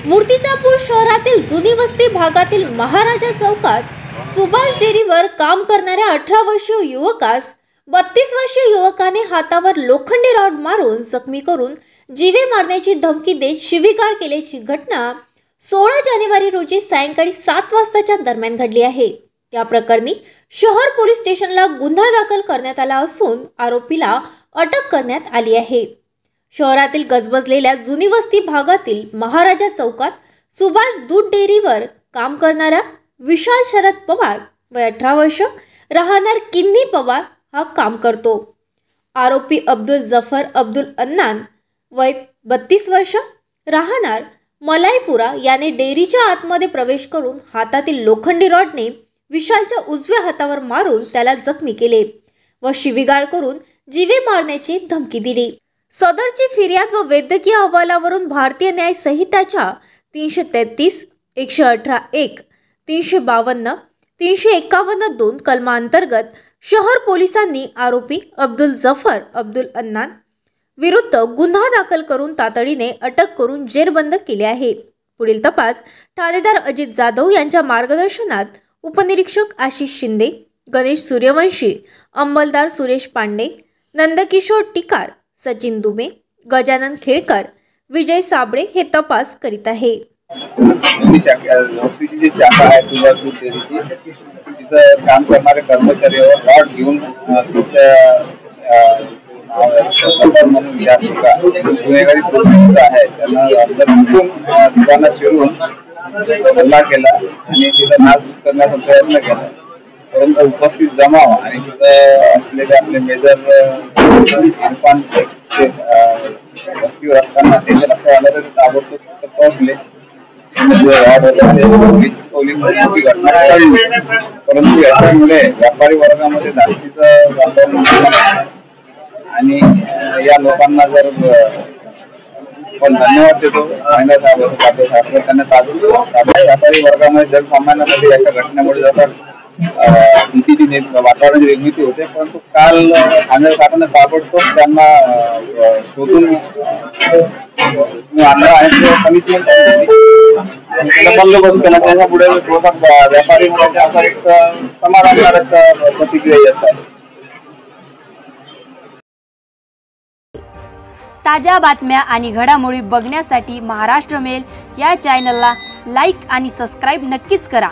मूर्तिजापूर शहरातील जुनी वस्ती भागातील महाराजा चौकात सुभाष डेअरीवर काम करणाऱ्या 18 वर्षीय युवकास 32 वर्षीय युवकाने हातावर लोखंडी रॉड मारून जखमी करून जीवे मारण्याची धमकी देत शिवीगाळ केल्याची घटना 16 जानेवारी रोजी सायंकाळी 7 वाजताच्या दरम्यान घडली आहे। या प्रकरणी शहर पोलीस स्टेशनला गुन्हा दाखल करण्यात आला असून आरोपीला अटक करण्यात आली आहे। शहरातील गजबजलेल्या जुनी वस्ती भागातील महाराजा चौकात सुभाष दूध डेअरीवर काम करणारा विशाल शरद पवार वय 18 वर्ष राहणार किन्नी पवार हा काम करतो। आरोपी अब्दुल जफर अब्दुल अन्नान वय 32 वर्ष राहणार मलाईपुरा याने डेअरीच्या आतमध्ये प्रवेश करून हातातील लोखंडी रॉडने विशालच्या उजव्या हातावर मारून त्याला जखमी केले व शिवीगाळ करून जीवे मारण्याची धमकी दिली। सदरची फिर्याद व वैद्यकीय अहवालावरून भारतीय न्याय संहिताच्या 333, 118(1), 352, 351(2) कलमांतर्गत शहर पोलिसांनी आरोपी अब्दुल जफर अब्दुल अन्नान विरुद्ध गुन्हा दाखल करून तातडीने अटक करून जेरबंद केले आहे। पुढील तपास ठाणेदार अजित जाधव यांच्या मार्गदर्शनात उपनिरीक्षक आशिष शिंदे, गणेश सूर्यवंशी, अंमलदार सुरेश पांडे, नंदकिशोर टिकार, सचिन दुबे, गजानन खेळकर, विजय साबळे हे तपास करीत आहे। वस्तीची शाखा आहे सुभाष दूध डेअरीची, तिथं काम करणारे कर्मचाऱ्यावर रॉड घेऊन म्हणून गुन्हेगारी प्रवृत्ती आहे त्यांना दुकानात शिरून हल्ला केला आणि तिथं नासधूस करण्याचा प्रयत्न केला, परंतु उपस्थित जमाव आणि तिथं असलेले आपले मेजर इरफान शेखचे वस्तीवर असताना त्याच्या लक्षात आलं तर ताबडतोब पोहोचले। घटना घडली, परंतु याच्यामुळे व्यापारी वर्गामध्ये जास्तीचं वातावरण आणि या लोकांना जर पण धन्यवाद देतो त्यांना व्यापारी वर्गामध्ये जनसामान्यांमध्ये याच्या घटनेमुळे जसं भीतीची वातावरणाची निर्मिती होते, परंतु काल ठाणे साहेबांना ताबडतोब त्यांना शोधून आणलं आणि कमिटमेंट त्याला बंदोबस्त केला। त्याच्या पुढे व्यापारी असा एक समाधानकारक प्रतिक्रिया असतात। ताज्या बातम्या आणि घडामोडी बघण्यासाठी महाराष्ट्र मेल या चॅनलला लाईक आणि सबस्क्राईब नक्कीच करा।